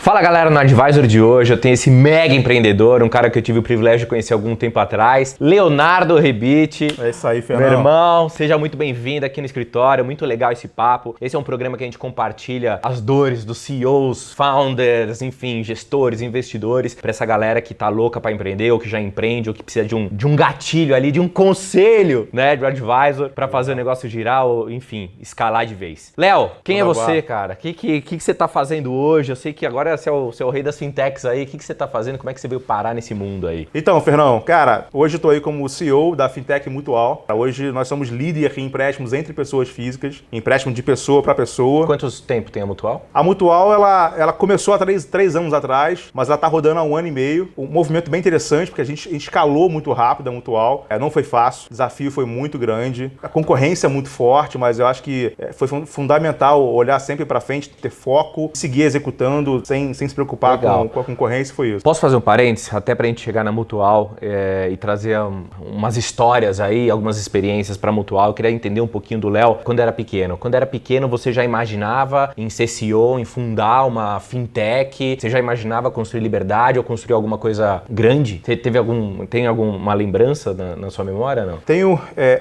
Fala galera, no Advisor de hoje eu tenho esse mega empreendedor, um cara que eu tive o privilégio de conhecer algum tempo atrás, Leonardo Rebite. É isso aí, Fernando. Meu irmão, seja muito bem-vindo aqui no escritório, muito legal esse papo. Esse é um programa que a gente compartilha as dores dos CEOs, founders, enfim, gestores, investidores, para essa galera que tá louca para empreender, ou que já empreende, ou que precisa de um gatilho ali, de um conselho, né, do Advisor, para fazer o negócio girar, ou enfim, escalar de vez. Léo, quem é você, cara? O que você tá fazendo hoje? Eu sei que agora você é o rei das fintechs aí, o que você tá fazendo? Como é que você veio parar nesse mundo aí? Então, Fernão, cara, hoje eu tô aí como CEO da Fintech Mutual. Hoje nós somos líder em empréstimos entre pessoas físicas, empréstimo de pessoa para pessoa. Quantos tempo tem a Mutual? A Mutual, ela começou há três anos atrás, mas ela tá rodando há 1 ano e meio. Um movimento bem interessante, porque a gente escalou muito rápido a Mutual. Não foi fácil, o desafio foi muito grande. A concorrência é muito forte, mas eu acho que foi fundamental olhar sempre para frente, ter foco, seguir executando sem se preocupar com a concorrência, foi isso. Posso fazer um parênteses, até pra gente chegar na Mutual e trazer umas histórias aí, algumas experiências pra Mutual. Eu queria entender um pouquinho do Léo quando era pequeno. Quando era pequeno, você já imaginava em ser CEO, em fundar uma fintech? Você já imaginava construir liberdade ou construir alguma coisa grande? Você tem alguma lembrança na sua memória, não? Tenho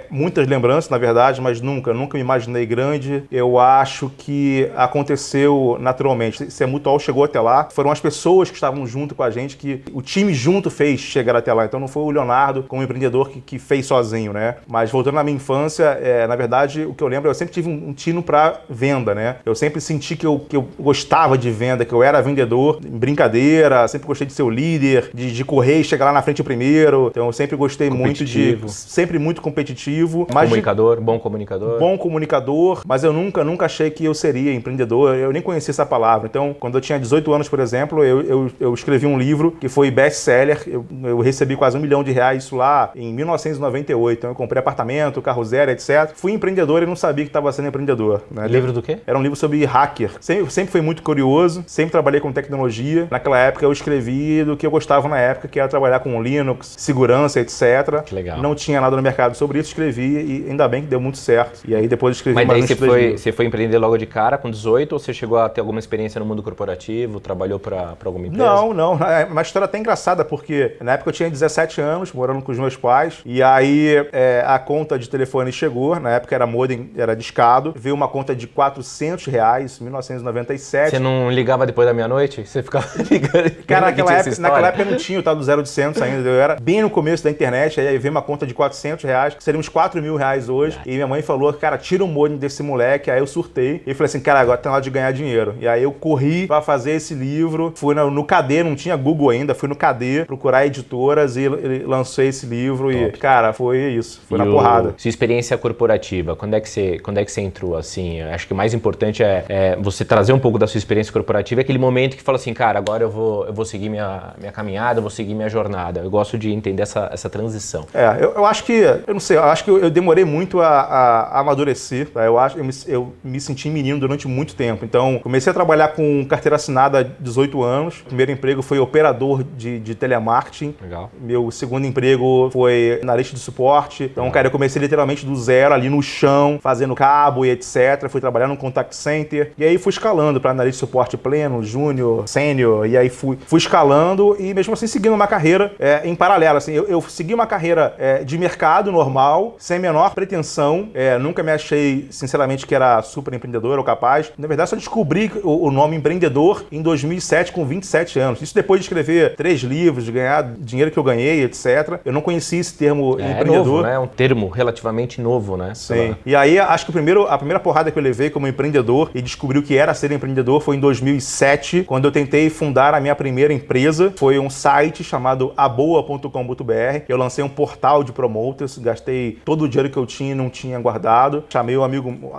muitas lembranças, na verdade, mas nunca me imaginei grande. Eu acho que aconteceu naturalmente. Se a Mutual chegou até lá, foram as pessoas que estavam junto com a gente, que o time junto fez chegar até lá. Então não foi o Leonardo como empreendedor que fez sozinho, né? Mas voltando na minha infância, na verdade, o que eu lembro, eu sempre tive um tino para venda, né? Eu sempre senti que eu gostava de venda, que eu era vendedor, em brincadeira, sempre gostei de ser o líder, de correr e chegar lá na frente primeiro. Então eu sempre gostei muito sempre muito competitivo. Comunicador, bom comunicador. Bom comunicador, mas eu nunca achei que eu seria empreendedor, eu nem conhecia essa palavra. Então, quando eu tinha 18 anos, por exemplo, eu escrevi um livro que foi best-seller, eu recebi quase R$1 milhão isso lá em 1998. Então eu comprei apartamento, carro zero, etc. Fui empreendedor e não sabia que estava sendo empreendedor. Né? Livro do quê? Era um livro sobre hacker. Sempre fui muito curioso, sempre trabalhei com tecnologia. Naquela época eu escrevi do que eu gostava na época, que era trabalhar com Linux, segurança, etc. Que legal. Não tinha nada no mercado sobre isso, escrevi e ainda bem que deu muito certo. E aí depois escrevi mais uns 3 livros. Você foi empreender logo de cara, com 18, ou você chegou a ter alguma experiência no mundo corporativo, trabalhou para alguma empresa? Não. É uma história até engraçada, porque na época eu tinha 17 anos, morando com os meus pais, e aí a conta de telefone chegou, na época era modem, era discado, veio uma conta de R$400, 1997. Você não ligava depois da meia-noite? Você ficava ligando? Cara, naquela época não tinha o tal do 0800 ainda, eu era bem no começo da internet, aí veio uma conta de R$400, que seria uns R$4.000 hoje, e minha mãe falou, cara, tira o modem desse moleque, aí eu surtei, e falei assim, cara, agora tá na hora de ganhar dinheiro. E aí eu corri pra fazer esse livro, fui no KD, não tinha Google ainda, fui no KD procurar editoras e lancei esse livro. Top. E, cara, foi isso, foi na porrada. Sua experiência corporativa, quando é que você entrou, assim? Eu acho que o mais importante é você trazer um pouco da sua experiência corporativa, aquele momento que fala assim, cara, agora eu vou seguir minha caminhada, eu vou seguir minha jornada. Eu gosto de entender essa transição. Eu acho que, eu não sei, eu acho que eu demorei muito a amadurecer, tá? Eu me senti menino durante muito tempo, então comecei a trabalhar com carteira assinada há 18 anos, o primeiro emprego foi operador de telemarketing. Legal. Meu segundo emprego foi analista de suporte. Então, cara, eu comecei literalmente do zero, ali no chão, fazendo cabo e etc. Fui trabalhar num contact center. E aí fui escalando para analista de suporte pleno, júnior, sênior. E aí fui escalando e mesmo assim seguindo uma carreira em paralelo. Assim, eu segui uma carreira de mercado normal, sem a menor pretensão. Nunca me achei, sinceramente, que era super empreendedor ou capaz. Na verdade, só descobri o nome empreendedor em 2007, com 27 anos. Isso depois de escrever 3 livros, de ganhar dinheiro que eu ganhei, etc. Eu não conhecia esse termo empreendedor. É novo, né? É um termo relativamente novo, né? Sim. E aí, acho que a primeira porrada que eu levei como empreendedor e descobri o que era ser empreendedor foi em 2007, quando eu tentei fundar a minha primeira empresa. Foi um site chamado aboa.com.br. Eu lancei um portal de promoters, gastei todo o dinheiro que eu tinha e não tinha guardado. Chamei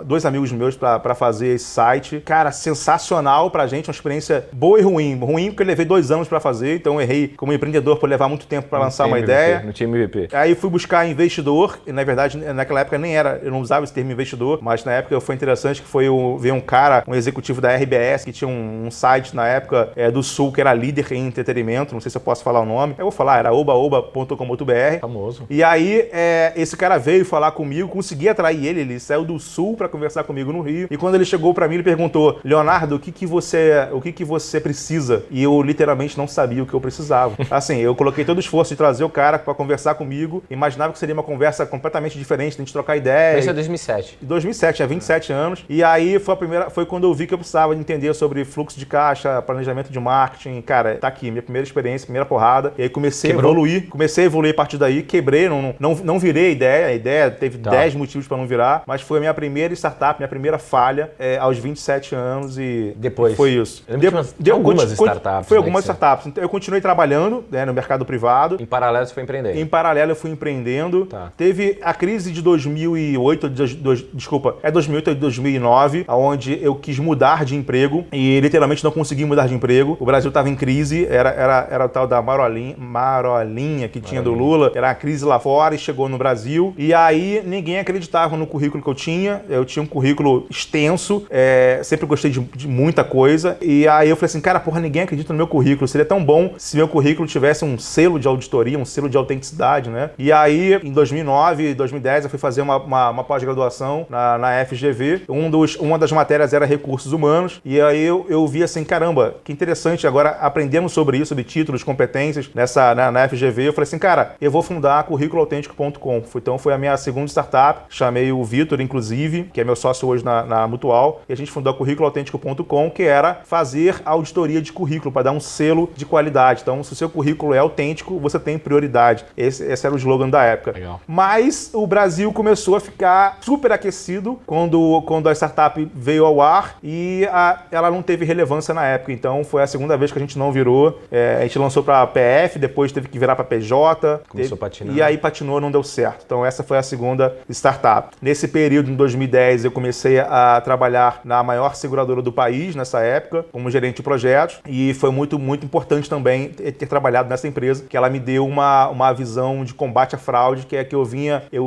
2 amigos meus para fazer esse site. Cara, sensacional pra gente, uma experiência boa e ruim. Ruim porque eu levei 2 anos para fazer, então eu errei como empreendedor por levar muito tempo para lançar uma ideia. Não tinha MVP. Aí fui buscar investidor, e na verdade naquela época nem era, eu não usava esse termo investidor, mas na época foi interessante que veio um cara, um executivo da RBS, que tinha um site na época do Sul, que era líder em entretenimento, não sei se eu posso falar o nome, eu vou falar, era obaoba.com.br. Famoso. E aí esse cara veio falar comigo, consegui atrair ele saiu do Sul para conversar comigo no Rio, e quando ele chegou para mim, ele perguntou, Leonardo, o que que você precisa. E eu literalmente não sabia o que eu precisava. Assim, eu coloquei todo o esforço de trazer o cara para conversar comigo, imaginava que seria uma conversa completamente diferente, a gente trocar ideia. Isso é 2007. 2007, tinha 27 anos. E aí foi quando eu vi que eu precisava entender sobre fluxo de caixa, planejamento de marketing. Cara, tá aqui, minha primeira experiência, primeira porrada. E aí comecei a evoluir a partir daí, quebrei, não virei a ideia teve 10 motivos para não virar, mas foi a minha primeira startup, minha primeira falha aos 27 anos e depois foi isso. Deu algumas startups. Foi algumas startups. Então, eu continuei trabalhando no mercado privado. Em paralelo você foi empreendendo? Em paralelo eu fui empreendendo. Teve a crise de 2008, 2008 e 2009, onde eu quis mudar de emprego e literalmente não consegui mudar de emprego. O Brasil estava em crise, era o tal da marolinha que tinha do Lula, era a crise lá fora e chegou no Brasil. E aí ninguém acreditava no currículo que eu tinha. Eu tinha um currículo extenso, sempre gostei de muita coisa. E aí eu falei assim, cara, porra, ninguém acredita no meu currículo. Seria tão bom se meu currículo tivesse um selo de auditoria, um selo de autenticidade, né? E aí, em 2009, 2010, eu fui fazer uma pós-graduação na FGV. Uma das matérias era recursos humanos. E aí eu vi assim, caramba, que interessante. Agora, aprendemos sobre isso, sobre títulos, competências na FGV. Eu falei assim, cara, eu vou fundar currículoautêntico.com. Então, foi a minha segunda startup. Chamei o Vitor, inclusive, que é meu sócio hoje na Mutual. E a gente fundou a currículoautêntico.com, que era fazer auditoria de currículo, para dar um selo de qualidade. Então, se o seu currículo é autêntico, você tem prioridade. Esse era o slogan da época. Legal. Mas o Brasil começou a ficar super aquecido quando a startup veio ao ar e ela não teve relevância na época. Então, foi a segunda vez que a gente não virou. A gente lançou para PF, depois teve que virar para PJ. Começou a patinar. E aí patinou, não deu certo. Então, essa foi a segunda startup. Nesse período, em 2010, eu comecei a trabalhar na maior seguradora do país, nessa época, como gerente de projetos. E foi muito, muito importante também ter trabalhado nessa empresa, que ela me deu uma visão de combate à fraude, que é que eu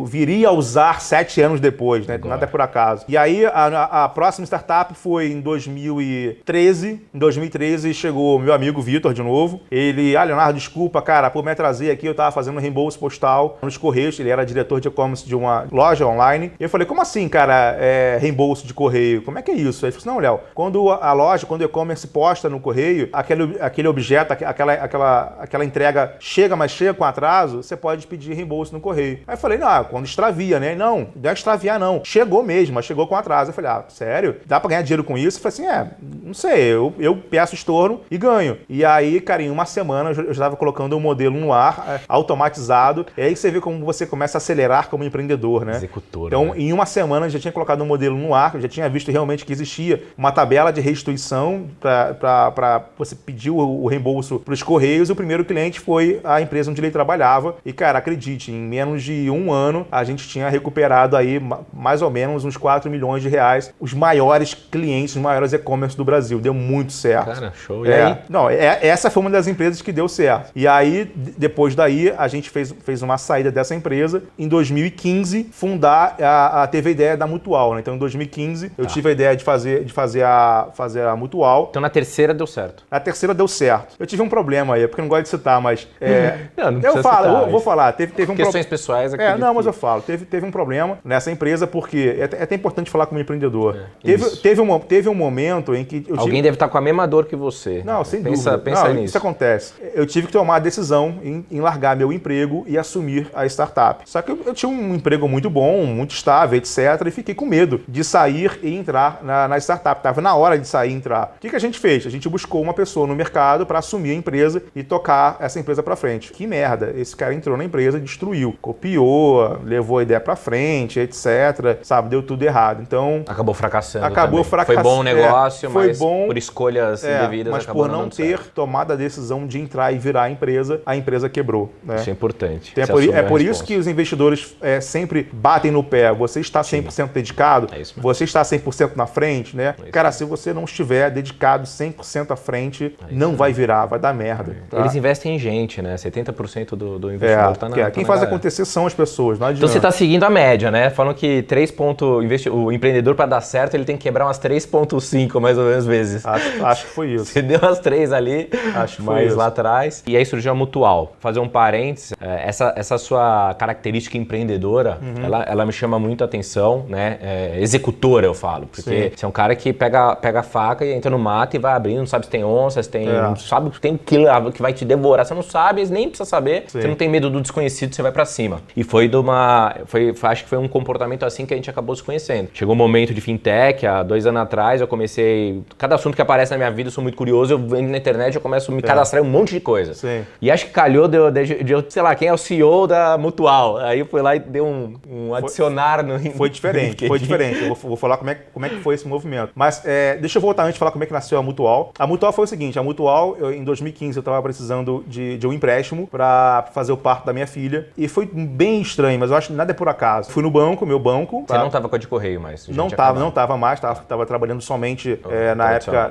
viria a usar 7 anos depois, né? Agora. Nada é por acaso. E aí, a próxima startup foi em 2013. Em 2013, chegou meu amigo Vitor de novo. Ele, Leonardo, desculpa, cara, por me atraser aqui, eu tava fazendo reembolso postal nos Correios. Ele era diretor de e-commerce de uma loja online. E eu falei, como assim, cara, reembolso de correio? Como é que é isso? Aí ele falou assim, não, Léo, quando o e-commerce posta no correio, aquele objeto, aquela entrega chega, mas chega com atraso, você pode pedir reembolso no correio. Aí eu falei, não, quando extravia, né? Não é extraviar, não. Chegou mesmo, mas chegou com atraso. Eu falei, sério? Dá pra ganhar dinheiro com isso? Eu falei assim, não sei, eu peço estorno e ganho. E aí, cara, em uma semana eu já estava colocando um modelo no ar, automatizado, e aí você vê como você começa a acelerar como empreendedor, né? Executor. Então, né? Em uma semana eu já tinha colocado um modelo no ar, eu já tinha visto realmente que existia uma tabela de restituição para você pedir o reembolso para os Correios. O primeiro cliente foi a empresa onde ele trabalhava. E, cara, acredite, em menos de um ano, a gente tinha recuperado aí mais ou menos uns 4 milhões de reais, os maiores clientes, os maiores e-commerce do Brasil. Deu muito certo. Cara, show. E aí? Não, essa foi uma das empresas que deu certo. E aí, depois daí, a gente fez uma saída dessa empresa. Em 2015, teve a ideia da Mutual, né? Então, em 2015, eu tive a ideia de fazer a Mutual. Então, na terceira deu certo. Na terceira deu certo. Eu tive um problema aí, porque eu não gosto de citar, mas... não eu falo, citar, vou falar. Teve um questões pessoais aqui. Mas eu falo. Teve um problema nessa empresa, porque é até importante falar como empreendedor. Teve um momento em que... Alguém deve estar com a mesma dor que você. Não, sem dúvida. Pensa nisso. Isso acontece. Eu tive que tomar a decisão em largar meu emprego e assumir a startup. Só que eu tinha um emprego muito bom, muito estável, etc. E fiquei com medo de sair e entrar na startup. Estava na hora de sair e entrar. O que a gente fez? A gente buscou uma pessoa no mercado para assumir a empresa e tocar essa empresa para frente. Que merda. Esse cara entrou na empresa, destruiu. Copiou, levou a ideia para frente, etc. Sabe? Deu tudo errado. Então... Acabou fracassando. Foi bom o negócio, mas bom, por escolhas indevidas mas acabou por não ter tomado a decisão de entrar e virar a empresa quebrou. Né? Isso é importante. É por isso que os investidores sempre batem no pé. Você está 100% dedicado? Você está 100% na frente? Né? Cara, se você não estiver dedicado 100% à frente, não vai virar, vai dar merda. Tá? Eles investem em gente, né? 70% do investidor está na Quem faz acontecer são as pessoas, não adianta. Então você está seguindo a média, né? Falam que o empreendedor, para dar certo, ele tem que quebrar umas 3,5 mais ou menos vezes. Acho que foi isso. Você deu umas 3 ali, acho que foi mais isso. lá atrás. E aí surgiu a Mutual. Fazer um parênteses, essa sua característica empreendedora, ela me chama muito a atenção, né? Executora, eu falo. Porque você é um cara que pega a faca e entra no mata e vai abrindo, não sabe se tem onça, se tem... Não sabe se tem um killer que vai te devorar. Você não sabe, nem precisa saber. Sim. Você não tem medo do desconhecido, você vai pra cima. E acho que foi um comportamento assim que a gente acabou se conhecendo. Chegou um momento de fintech, há 2 anos atrás, eu comecei... Cada assunto que aparece na minha vida, eu sou muito curioso, eu venho na internet, eu começo a me cadastrar em um monte de coisa. Sim. E acho que calhou de eu, sei lá, quem é o CEO da Mutual. Aí eu fui lá e dei um adicionar no... Foi diferente, foi diferente. Eu vou falar como é que foi esse movimento. Mas deixa eu voltar antes de falar como é que nasceu a Mutual. A Mutual foi o seguinte, a Mutual, em 2015, eu estava precisando de um empréstimo para fazer o parto da minha filha. E foi bem estranho, mas eu acho que nada é por acaso. Fui no banco, meu banco... Você não estava com a de correio mais? Não estava mais, estava trabalhando somente na época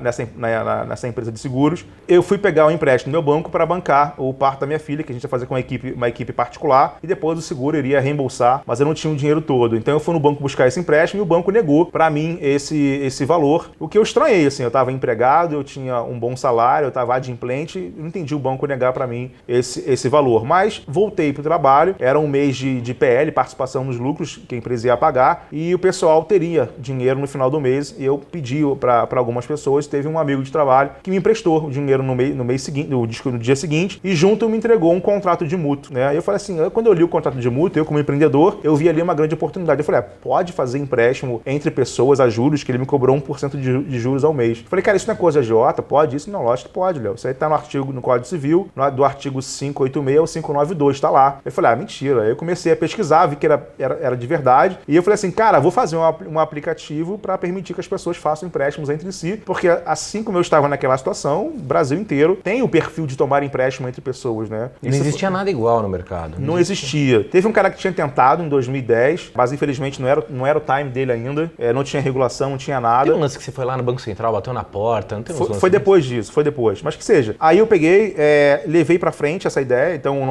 nessa empresa de seguros. Eu fui pegar o empréstimo do meu banco para bancar o parto da minha filha, que a gente ia fazer com uma equipe particular, e depois o seguro iria reembolsar, mas eu não tinha o dinheiro todo. Então eu fui no banco buscar esse empréstimo e o banco negou para mim esse valor. O que eu estranhei, assim, eu estava empregado, eu tinha um bom salário, eu estava adimplente, não entendi o banco negar para mim esse valor. Mas voltei para o trabalho, era um mês de PL, participação nos lucros, que a empresa ia pagar, e o pessoal teria dinheiro no final do mês, e eu pedi para algumas pessoas, teve um amigo de trabalho que me emprestou o dinheiro no mês seguinte, no dia seguinte, e junto me entregou um contrato de mútuo, né? Aí eu falei assim, quando eu li o contrato de mútuo, eu como empreendedor, eu vi ali uma grande oportunidade. Eu falei, pode fazer empréstimo entre pessoas a juros, que ele me cobrou 1% de juros ao mês. Eu falei, cara, isso não é coisa agiota? Pode isso? Não, lógico que pode, Léo. Isso aí tá no Código Civil, do artigo 586 ao 592, tá lá. Eu falei, mentira. Aí eu comecei a pesquisar, vi que era de verdade, e eu falei assim, cara, vou fazer um aplicativo para permitir que as pessoas façam empréstimos entre si, porque assim como eu estava naquela situação, o Brasil inteiro tem o perfil de tomar empréstimo entre pessoas, né? Não existia nada igual no mercado. Não existia. Teve um cara que tinha tentado em 2010, mas infelizmente não era o time dele ainda, não tinha regulação, não tinha nada. Tem um lance que você foi lá no Banco Central, bateu na porta, não tem Foi depois disso, foi depois, mas que seja. Aí eu peguei, levei pra frente essa ideia, então o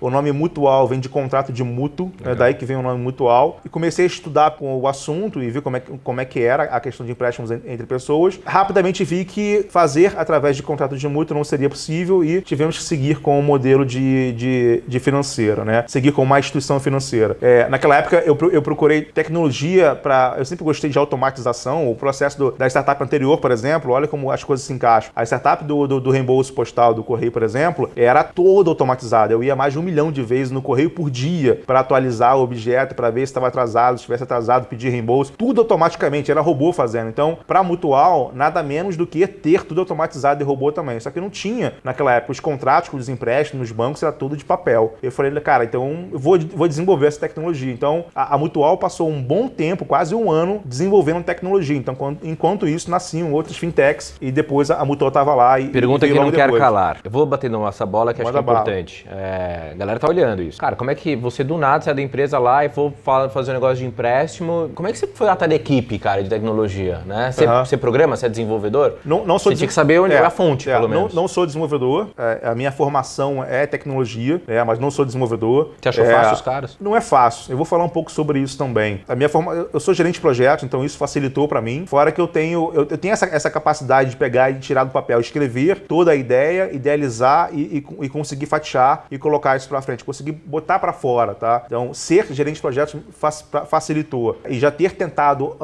nome Mutual vem de contrato de mútuo, daí que vem o nome Mutual, e comecei a estudar o assunto e vi como é que era a questão de empréstimos entre pessoas. Rapidamente vi que fazer através de contrato de mútuo não seria possível e tivemos que seguir com o modelo de financeira, né? Seguir com uma instituição financeira. Naquela época eu procurei tecnologia eu sempre gostei de automatização, o processo da startup anterior, por exemplo, olha como as coisas se encaixam. A startup do reembolso postal do Correio, por exemplo, era toda automatizada. Eu ia mais de 1 milhão de vezes no Correio por dia para atualizar o objeto, para ver se estava atrasado, se estivesse atrasado, pedir reembolso, tudo automaticamente, era robô fazendo. Então, para a Mutual, nada menos do que ter tudo automatizado e robô também. Só que não tinha, naquela época, os contratos com os empréstimos nos bancos, era tudo de papel. Eu falei, cara, então eu vou desenvolver essa tecnologia. Então, a Mutual passou um bom tempo, quase 1 ano, desenvolvendo tecnologia. Então, enquanto isso, nasciam outras fintechs e depois a Mutual estava lá e... Pergunta que não quer calar. Eu vou bater nessa bola que acho que é importante. A galera tá olhando isso. Cara, como é que você do nada sai da empresa lá e for fazer um negócio de empréstimo? Como é que você foi atrás da equipe, cara, de tecnologia, né? Você programa, você é desenvolvedor? Não sou. Você tinha que saber onde é a fonte, pelo menos. Não sou desenvolvedor. A minha formação é tecnologia, mas não sou desenvolvedor. Você achou fácil os caras? Não é fácil. Eu vou falar um pouco sobre isso também. Eu sou gerente de projetos, então isso facilitou para mim. Fora que eu tenho essa capacidade de pegar e tirar do papel, escrever toda a ideia, idealizar e conseguir fatiar e colocar isso para frente, conseguir botar para fora, tá? Então, ser gerente de projetos facilitou. E já ter tentado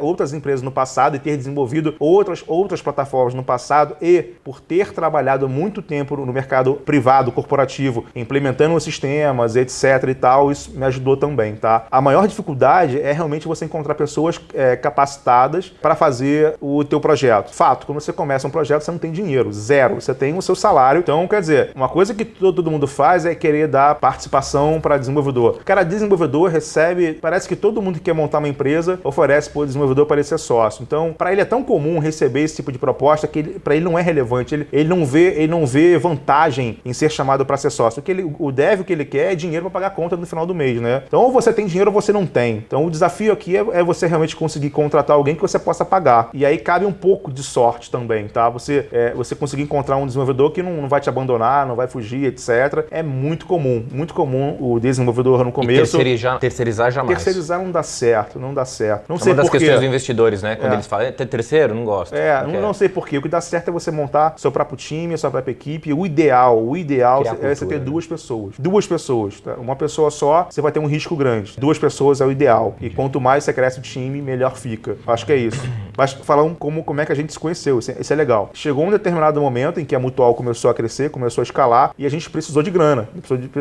outras empresas no passado e ter desenvolvido outras plataformas no passado e por ter trabalhado muito tempo no mercado privado, corporativo, implementando os sistemas, etc e tal, isso me ajudou também, tá? A maior dificuldade é realmente você encontrar pessoas capacitadas para fazer o teu projeto. Fato, quando você começa um projeto, você não tem dinheiro, zero. Você tem o seu salário. Então, quer dizer, uma coisa que todo mundo faz é querer dar participação para desenvolvedor. Cara, desenvolvedor recebe, parece que todo mundo que quer montar uma empresa oferece para o desenvolvedor para ele ser sócio. Então, para ele é tão comum receber esse tipo de proposta que para ele não é relevante. Ele não vê vantagem em ser chamado para ser sócio. O dev, o que ele quer é dinheiro para pagar a conta no final do mês, né? Então, ou você tem dinheiro ou você não tem. Então, o desafio aqui é você realmente conseguir contratar alguém que você possa pagar. E aí cabe um pouco de sorte também, tá? Você conseguir encontrar um desenvolvedor que não vai te abandonar, não vai fugir, etc. É muito comum o desenvolvedor no começo. E terceirizar jamais. Terceirizar não dá certo. Não sei por quê. Uma das questões dos investidores, né? Quando eles falam, terceiro, não gosto. Não sei por quê. O que dá certo é você montar seu próprio time, sua própria equipe. O ideal é você ter 2 pessoas. 2 pessoas. Tá? Uma pessoa só, você vai ter um risco grande. 2 pessoas é o ideal. E quanto mais você cresce o time, melhor fica. Acho que é isso. Mas falar como é que a gente se conheceu, isso é legal. Chegou um determinado momento em que a Mutual começou a crescer, começou a escalar e a gente precisou de grana,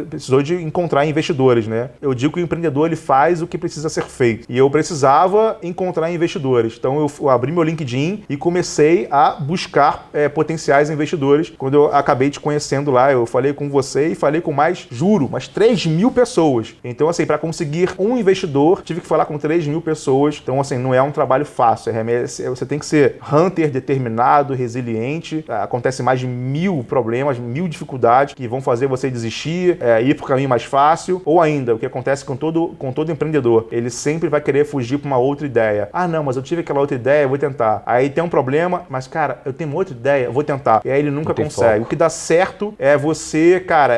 precisou de encontrar investidores, né? Eu digo que o empreendedor ele faz o que precisa ser feito e eu precisava encontrar investidores. Então eu abri meu LinkedIn e comecei a buscar potenciais investidores. Quando eu acabei te conhecendo lá, eu falei com você e falei com mais 3.000 pessoas. Então assim, para conseguir um investidor, tive que falar com 3.000 pessoas. Então assim, não é um trabalho fácil. Você tem que ser hunter, determinado, resiliente. Acontece mais de 1.000 problemas, 1.000 dificuldades que vão fazer você desistir, ir para o caminho mais fácil. Ou ainda, o que acontece com todo empreendedor, ele sempre vai querer fugir para uma outra ideia. Ah, não, mas eu tive aquela outra ideia, eu vou tentar. Aí tem um problema, mas cara, eu tenho uma outra ideia, eu vou tentar. E aí ele nunca consegue. O que dá certo é você, cara,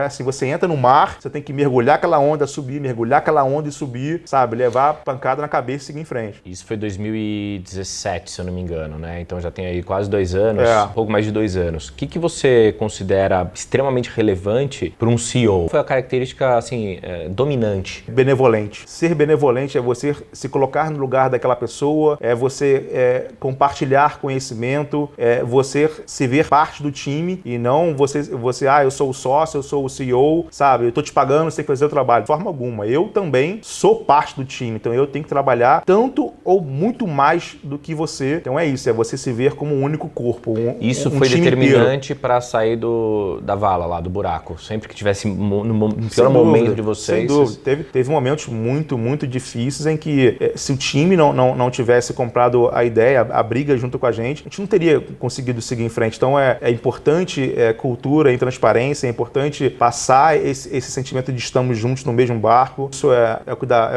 assim, você entra no mar, você tem que mergulhar aquela onda, subir, mergulhar aquela onda e subir, sabe? Levar a pancada na cabeça e seguir em frente. Isso foi 2017, se eu não me engano, né? Então já tem aí quase 2 anos, um pouco mais de 2 anos. O que você considera extremamente relevante para um CEO? Qual foi a característica, assim, dominante? Benevolente. Ser benevolente é você se colocar no lugar daquela pessoa, é você compartilhar conhecimento, é você se ver parte do time e não você, eu sou o sócio, eu sou o CEO, sabe? Eu tô te pagando, você tem que fazer o trabalho. De forma alguma. Eu também sou parte do time, então eu tenho que trabalhar tanto ou muito mais do que você. Então é isso, é você se ver como um único corpo. Isso foi determinante para sair da vala lá, do buraco. Sempre que tivesse no pior momento de vocês. Sem dúvida. Teve momentos muito, muito difíceis em que se o time não tivesse comprado a ideia, a briga junto com a gente não teria conseguido seguir em frente. Então é importante cultura e transparência, é importante passar esse sentimento de estamos juntos no mesmo barco. Isso é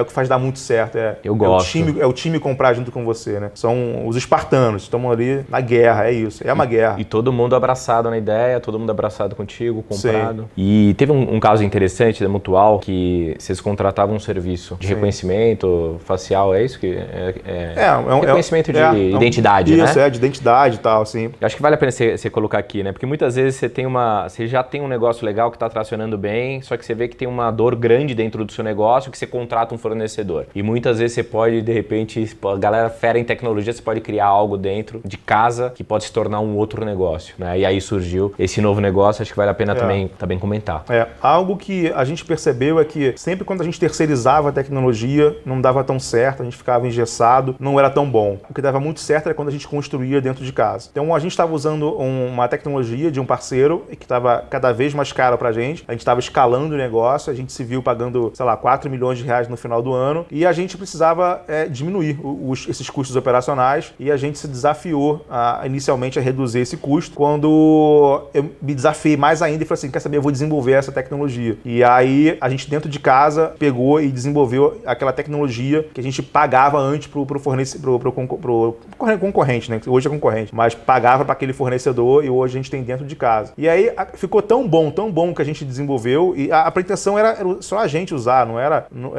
o que faz dar muito certo. Eu gosto. É o time comprar junto com você, né? São os espartanos, estão ali na guerra, é isso. É uma guerra. E todo mundo abraçado na ideia, todo mundo abraçado contigo, comprado. Sim. E teve um caso interessante da Mutual que vocês contratavam um serviço de reconhecimento facial, é isso? Reconhecimento de identidade, né? Isso, de identidade e tal, sim. Eu acho que vale a pena você colocar aqui, né? Porque muitas vezes você já tem um negócio legal que está tracionando bem, só que você vê que tem uma dor grande dentro do seu negócio que você contrata um fornecedor. E muitas vezes você pode, de repente, a galera fera em tecnologia, você pode criar algo dentro de casa que pode se tornar um outro negócio, né? E aí surgiu esse novo negócio, acho que vale a pena também comentar. Algo que a gente percebeu é que sempre quando a gente terceirizava a tecnologia, não dava tão certo, a gente ficava engessado, não era tão bom. O que dava muito certo era quando a gente construía dentro de casa. Então a gente estava usando uma tecnologia de um parceiro que estava cada vez mais caro pra gente, a gente estava escalando o negócio, a gente se viu pagando, sei lá, 4 milhões de reais no final do ano e a gente precisava diminuir esses custos operacionais e a gente se desafiou inicialmente a reduzir esse custo. Quando eu me desafiei mais ainda e falei assim, quer saber, eu vou desenvolver essa tecnologia. E aí a gente dentro de casa pegou e desenvolveu aquela tecnologia que a gente pagava antes pro concorrente, né? Hoje é concorrente, mas pagava para aquele fornecedor e hoje a gente tem dentro de casa. E aí ficou tão bom que a gente desenvolveu e a pretensão era só a gente usar,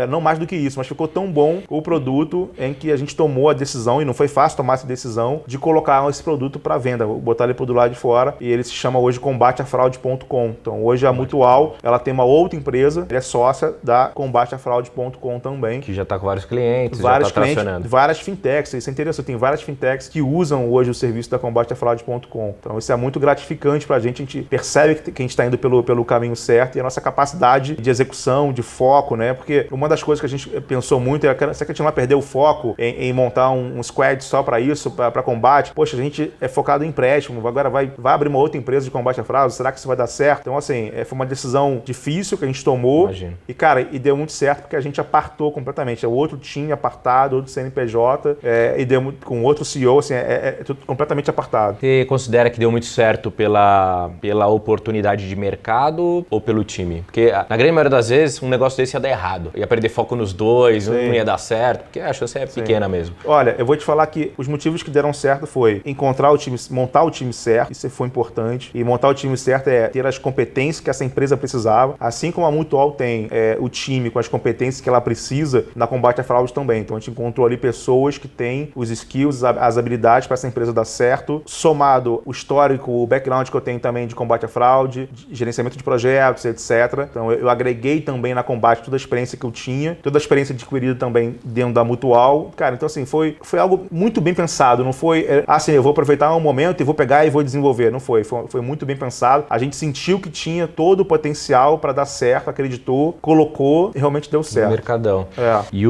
não mais do que isso, mas ficou tão bom o produto em que a gente tomou a decisão, e não foi fácil tomar essa decisão, de colocar esse produto para venda, botar ele do lado de fora, e ele se chama hoje combateafraude.com. Então hoje a Mutual, ela tem uma outra empresa, ela é sócia da combateafraude.com também. Que já está com vários clientes, já está tracionando. Várias fintechs, isso é interessante, tem várias fintechs que usam hoje o serviço da combateafraude.com. Então isso é muito gratificante pra gente, a gente percebe que a gente está indo pelo caminho certo e a nossa capacidade de execução, de foco, né? Porque uma das coisas que a gente pensou muito é que se a gente não vai perder o foco em montar um squad só para isso, para combate, poxa, a gente é focado em empréstimo, agora vai abrir uma outra empresa de combate à fraude, será que isso vai dar certo? Então assim, foi uma decisão difícil que a gente tomou. Imagino. E cara, e deu muito certo porque a gente apartou completamente, é outro time apartado, outro CNPJ, e deu com outro CEO, assim, tudo completamente apartado. Você considera que deu muito certo pela oportunidade de mercado ou pelo time? Porque na grande maioria das vezes um negócio desse ia dar errado, ia perder foco nos dois, não ia dar certo, porque a chance é pequena mesmo. Olha, eu vou te falar que os motivos que deram certo foi encontrar o time, montar o time certo, isso foi importante, e montar o time certo é ter as competências que essa empresa precisava, assim como a Mutual tem o time com as competências que ela precisa na combate à fraude também. Então a gente encontrou ali pessoas que têm os skills, as habilidades para essa empresa dar certo, somado o histórico, o background que eu tenho também de combate à fraude, de gerenciamento de projetos, etc. Então eu agreguei também na combate toda a experiência que eu tinha, toda a experiência adquirida também dentro da Mutual. Cara, então assim, foi algo muito bem pensado, Não foi assim, eu vou aproveitar um momento e vou pegar e vou desenvolver. Não foi. Foi muito bem pensado. A gente sentiu que tinha todo o potencial para dar certo, acreditou, colocou e realmente deu certo. Mercadão. E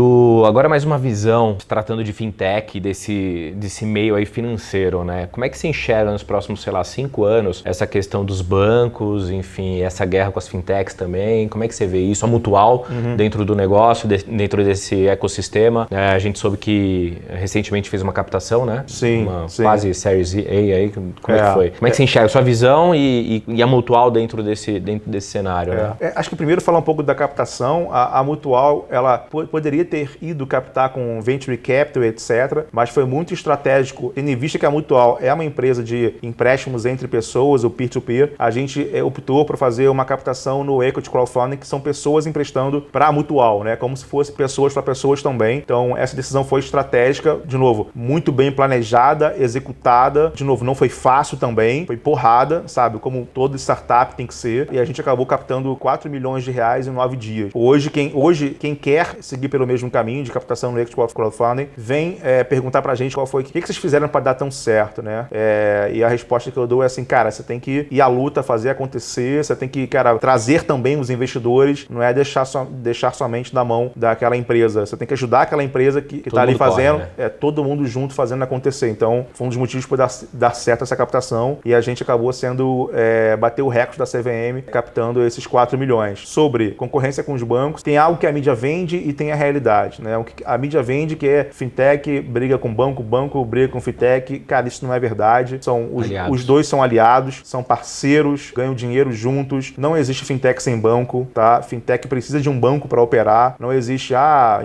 agora mais uma visão, tratando de fintech, desse meio aí financeiro, né? Como é que você enxerga nos próximos, sei lá, 5 anos, essa questão dos bancos, enfim, essa guerra com as fintechs também? Como é que você vê isso? A Mutual dentro do negócio, dentro desse ecossistema. A gente soube que recentemente fez uma captação, né? Sim. Quase Series A aí. Como é que foi? Como é que você enxerga a sua visão e a Mutual dentro desse cenário? Né? Acho que primeiro falar um pouco da captação. A Mutual, ela poderia ter ido captar com Venture Capital, etc., mas foi muito estratégico, tendo em vista que a Mutual é uma empresa de empréstimos entre pessoas, o peer-to-peer. A gente optou por fazer uma captação no Equity Crowdfunding, que são pessoas emprestando para a Mutual, né? Como se fosse pessoas para pessoas também. Então, essa decisão foi estratégica, de novo, muito bem planejada, executada. De novo, não foi fácil também, foi porrada, sabe? Como toda startup tem que ser. E a gente acabou captando 4 milhões de reais em 9 dias. Hoje, quem quer seguir pelo mesmo caminho de captação no Equity Crowdfunding, vem perguntar pra gente qual foi, o que vocês fizeram para dar tão certo, né? E a resposta que eu dou é assim, cara, você tem que ir à luta, fazer acontecer, você tem que, cara, trazer também os investidores, não é deixar somente na mão daquela empresa. Você tem que ajudar aquela empresa que tá ali fazendo, corre, né? Todo mundo junto fazendo acontecer. Então, foi um dos motivos para dar certo essa captação e a gente acabou bater o recorde da CVM captando esses 4 milhões. Sobre concorrência com os bancos, tem algo que a mídia vende e tem a realidade, né? O que a mídia vende, que é fintech briga com banco briga com fintech. Cara, isso não é verdade. Os dois são aliados, são parceiros, ganham dinheiro juntos. Não existe fintech sem banco, tá? Fintech precisa de um banco para operar. Não existe,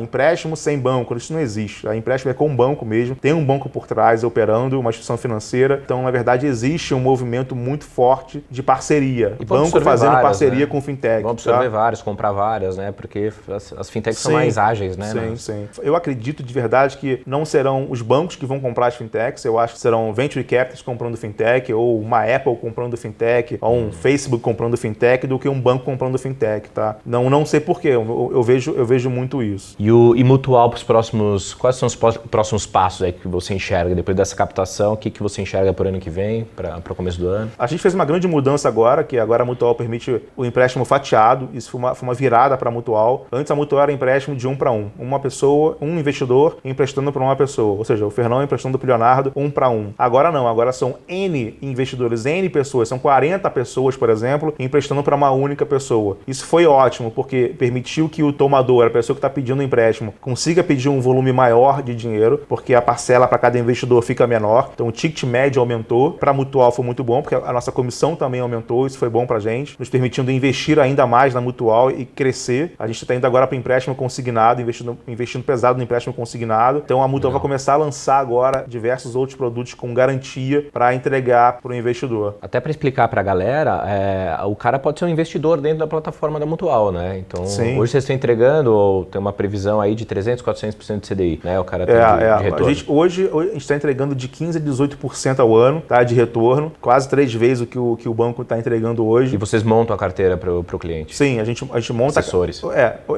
empréstimo sem banco. Isso não existe. A empréstimo é com um banco mesmo. Tem um banco por trás operando, uma instituição financeira. Então, na verdade, existe um movimento muito forte de parceria. E banco fazendo várias, parceria, né, com fintech. Vão absorver várias, comprar várias, né? Porque as fintechs são mais ágeis, né? Sim. Eu acredito de verdade que não serão os bancos que vão comprar as fintechs. Eu acho que serão venture capitals comprando fintech, ou uma Apple comprando fintech, ou um Facebook comprando fintech, do que um banco comprando fintech, tá? Não sei porquê. Eu vejo muito isso. E Mutual para os próximos... Quais são os próximos passos aí que você enxerga depois dessa captação? O que você enxerga para o ano que vem, para o começo do ano? A gente fez uma grande mudança agora, que agora a Mutual permite o empréstimo fatiado. Isso foi uma virada para a Mutual. Antes a Mutual era empréstimo de 1 para 1. Uma pessoa, um investidor emprestando para uma pessoa. Ou seja, o Fernão emprestando para o Leonardo 1 para 1. Agora não, agora são N investidores, N pessoas. São 40 pessoas, por exemplo, emprestando para uma única pessoa. Isso foi ótimo, porque permitiu que o tomador, a pessoa que está pedindo o empréstimo, consiga pedir um volume maior de dinheiro, porque a parcela para cada investidor fica menor. Então o ticket médio aumentou. Para a Mutual foi muito bom, porque a nossa comissão também aumentou. Isso foi bom para a gente, nos permitindo investir ainda mais na Mutual e crescer. A gente está indo agora para empréstimo consignado, investindo pesado no empréstimo consignado. Então a Mutual vai começar a lançar agora diversos outros produtos com garantia para entregar para o investidor. Até para explicar para a galera, o cara pode ser um investidor dentro da plataforma da Mutual, né? Então, sim, hoje vocês estão entregando, ou tem uma previsão aí de 300%, 400% de CDI, né? O cara tem de retorno. Hoje a gente está entregando de 15% a 18% ao ano, tá? De retorno, quase 3 vezes o que o banco está entregando hoje. E vocês montam a carteira para o cliente? Sim, a gente monta... Assessores.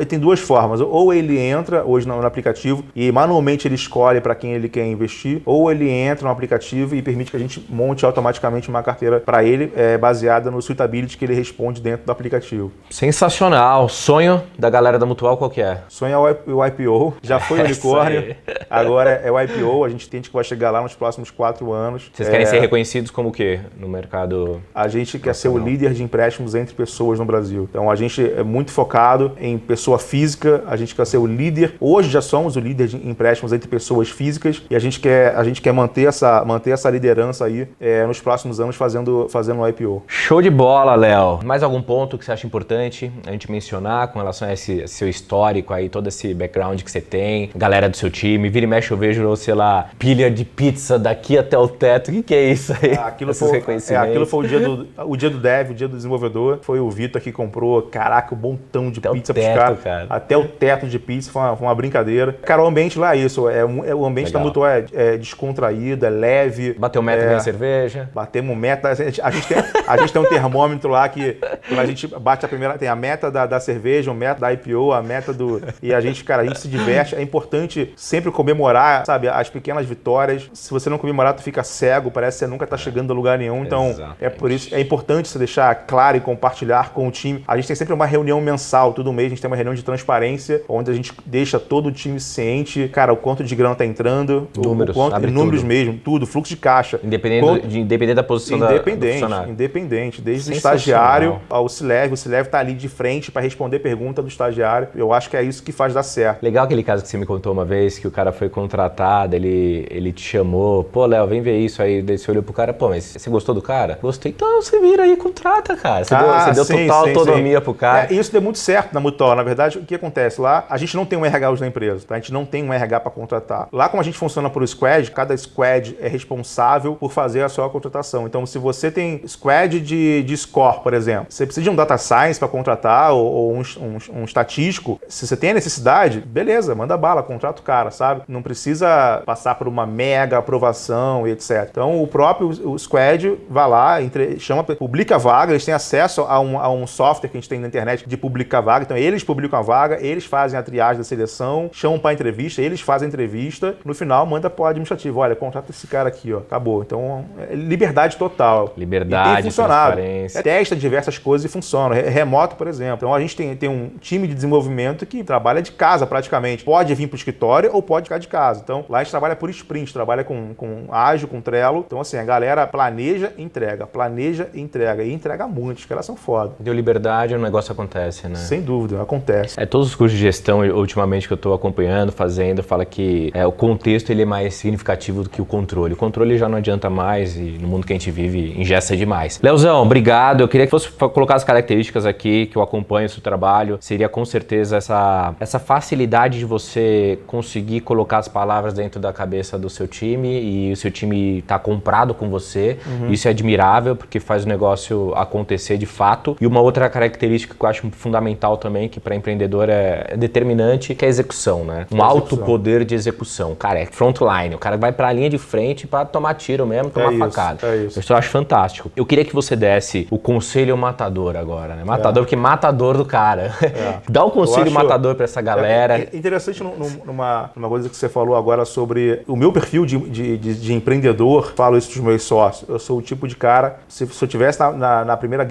Tem duas formas. Ou ele entra hoje no aplicativo e manualmente ele escolhe para quem ele quer investir, ou ele entra no aplicativo e permite que a gente monte automaticamente uma carteira para ele, baseada no suitability que ele responde dentro do aplicativo. Sensacional. Sonho da galera da Mutual qual que é? Sonho é o IPO. Já foi o unicórnio, agora é o IPO. A gente entende que vai chegar lá nos próximos 4 anos. Vocês querem ser reconhecidos como o quê no mercado? A gente quer ser o líder de empréstimos entre pessoas no Brasil. Então a gente é muito focado em pessoa física, a gente quer ser o líder. Hoje já somos o líder de empréstimos entre pessoas físicas e a gente quer manter essa liderança aí nos próximos anos fazendo o IPO. Show de bola, Léo. Mais algum ponto que você acha importante a gente mencionar com relação a esse seu histórico aí, todo esse background que você tem, galera do seu time? Vira e mexe eu vejo, sei lá, pilha de pizza daqui até o teto. O que é isso aí? Aquilo foi o dia do dev, o dia do desenvolvedor. Foi o Vitor que comprou, caraca, um montão de até pizza pros caras. Até o teto de pizza, foi uma brincadeira. Cara, o ambiente lá é isso, o ambiente legal. Da Mutual é descontraído, é leve. Bateu meta ganha cerveja. Batemos meta, a gente tem um termômetro lá que quando a gente bate a primeira, tem a meta da cerveja, a meta da IPO, a meta do... E a gente se diverte. É importante sempre comemorar, sabe, as pequenas vitórias, aleatórias. Se você não comemorar, tu fica cego, parece que você nunca tá chegando a lugar nenhum. Então, Exatamente. por isso, é importante você deixar claro e compartilhar com o time. A gente tem sempre uma reunião mensal, todo mês a gente tem uma reunião de transparência, onde a gente deixa todo o time ciente, cara, o quanto de grana tá entrando, números mesmo, tudo, fluxo de caixa. Independente da posição do funcionário. Independente, desde o estagiário ao C-Level. O C-Level tá ali de frente para responder pergunta do estagiário. Eu acho que é isso que faz dar certo. Legal aquele caso que você me contou uma vez, que o cara foi contratado, ele te chamou, pô, Léo, vem ver isso aí. Daí você olhou pro cara, pô, mas você gostou do cara? Gostei, então você vira aí e contrata, cara. Você deu total autonomia pro cara. Isso deu muito certo na Mutual. Na verdade, o que acontece? Lá, a gente não tem um RH hoje na empresa, tá? A gente não tem um RH para contratar. Lá, como a gente funciona por squad, cada squad é responsável por fazer a sua contratação. Então, se você tem squad de score, por exemplo, você precisa de um data science para contratar ou um estatístico, se você tem a necessidade, beleza, manda bala, contrata o cara, sabe? Não precisa passar por uma mega aprovação e etc. Então, o próprio squad vai lá, publica a vaga, eles têm acesso a um software que a gente tem na internet de publicar vaga. Então, eles publicam a vaga, eles fazem a triagem da seleção, chamam para entrevista, eles fazem a entrevista, no final manda para o administrativo, olha, contrata esse cara aqui, ó, acabou. Então, liberdade total. Liberdade, e tem funcionado. transparência. Testa diversas coisas e funciona. Remoto, por exemplo. Então, a gente tem um time de desenvolvimento que trabalha de casa praticamente. Pode vir para o escritório ou pode ficar de casa. Então, lá a gente trabalha por sprint, trabalha com ágil, com Trello. Então, assim, a galera planeja e entrega e entrega muito. Os caras são foda. Deu liberdade, o negócio acontece, né? Sem dúvida, acontece. Todos os cursos de gestão, ultimamente, que eu estou acompanhando, fazendo, fala que o contexto ele é mais significativo do que o controle. O controle já não adianta mais e no mundo que a gente vive, engessa demais. Leozão, obrigado. Eu queria que fosse colocar as características aqui, que eu acompanho o seu trabalho. Seria com certeza essa facilidade de você conseguir colocar as palavras dentro da cabeça do seu time e o seu time tá comprado com você. Isso é admirável, porque faz o negócio acontecer de fato. E uma outra característica que eu acho fundamental também, que para empreendedor é determinante, que é a execução, né? Alto poder de execução. Cara, é frontline. O cara vai pra linha de frente para tomar tiro mesmo, tomar facada. Isso eu acho fantástico. Eu queria que você desse o conselho matador agora, né? Matador, porque matador do cara. Dá o conselho matador para essa galera. É interessante numa coisa que você falou agora sobre o meu perfil de empreendedor, falo isso dos meus sócios. Eu sou o tipo de cara, se eu tivesse na Primeira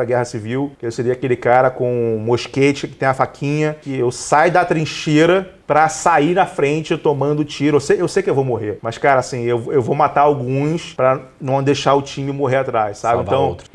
Guerra Civil, eu seria aquele cara com um mosquete, que tem a faquinha, que eu saio da trincheira pra sair na frente tomando tiro. Eu sei que eu vou morrer, mas, cara, assim, eu vou matar alguns pra não deixar o time morrer atrás, sabe? Salvar então, outro.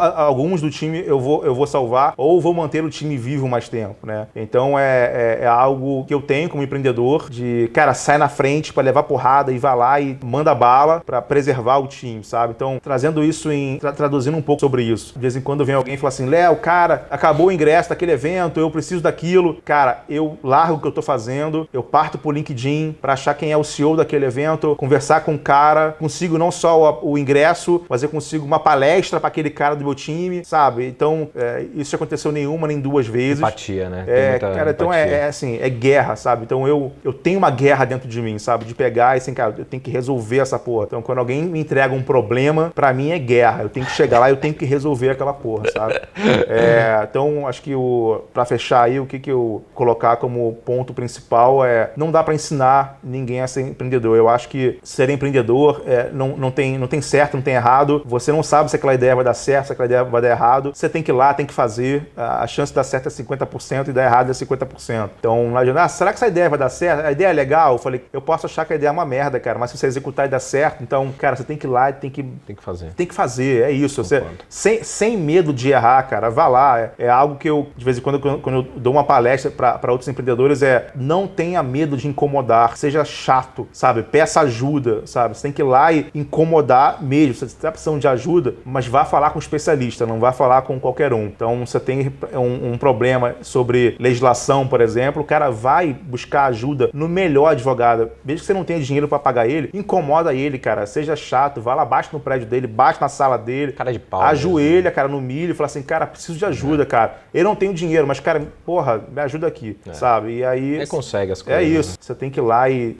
alguns do time eu vou salvar ou vou manter o time vivo mais tempo, né? Então, é algo que eu tenho como empreendedor de, cara, sai na frente pra levar porrada e vai lá e manda bala pra preservar o time, sabe? Então, trazendo isso traduzindo um pouco sobre isso. De vez em quando vem alguém e fala assim, Léo, cara, acabou o ingresso daquele evento, eu preciso daquilo. Cara, eu largo o que eu tô fazendo, eu parto pro LinkedIn para achar quem é o CEO daquele evento, conversar com o cara, consigo não só o ingresso, mas eu consigo uma palestra para aquele cara do meu time, sabe? Então, isso já aconteceu nenhuma, nem duas vezes. Empatia, né? Cara, então assim, é guerra, sabe? Então eu tenho uma guerra dentro de mim, sabe? De pegar e assim, cara, eu tenho que resolver essa porra. Então quando alguém me entrega um problema, para mim é guerra. Eu tenho que chegar lá e eu tenho que resolver aquela porra, sabe? Então acho que para fechar aí, o que eu colocar como ponto principal não dá para ensinar ninguém a ser empreendedor. Eu acho que ser empreendedor não tem certo, não tem errado. Você não sabe se aquela ideia vai dar certo, se aquela ideia vai dar errado. Você tem que ir lá, tem que fazer. A chance de dar certo é 50% e dar errado é 50%. Então, não adianta, será que essa ideia vai dar certo? A ideia é legal? Eu falei, eu posso achar que a ideia é uma merda, cara, mas se você executar e dar certo, então, cara, você tem que ir lá e tem que fazer. Tem que fazer, é isso. Você, sem medo de errar, cara, vá lá. É algo que eu, de vez em quando eu dou uma palestra para outros empreendedores, não tenha medo de incomodar, seja chato, sabe? Peça ajuda, sabe? Você tem que ir lá e incomodar mesmo. Você está precisando de ajuda, mas vá falar com um especialista, não vá falar com qualquer um. Então, você tem um problema sobre legislação, por exemplo, o cara vai buscar ajuda no melhor advogado. Mesmo que você não tenha dinheiro para pagar ele, incomoda ele, cara. Seja chato, vá lá, bate no prédio dele, bate na sala dele, cara de pau, ajoelha, cara, no milho e fala assim, cara, preciso de ajuda, cara. Eu não tenho dinheiro, mas, cara, porra, me ajuda aqui, sabe? E aí... consegue as coisas. É isso. Né? Você tem que ir lá e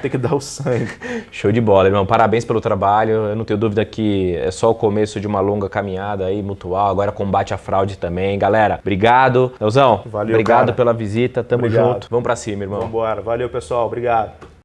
tem que dar o sangue. Show de bola, irmão. Parabéns pelo trabalho. Eu não tenho dúvida que é só o começo de uma longa caminhada aí, Mutual. Agora combate à fraude também. Galera, obrigado. Leozão, valeu, obrigado cara. pela visita. Tamo junto. Vamos pra cima, irmão. Vambora. Valeu, pessoal. Obrigado.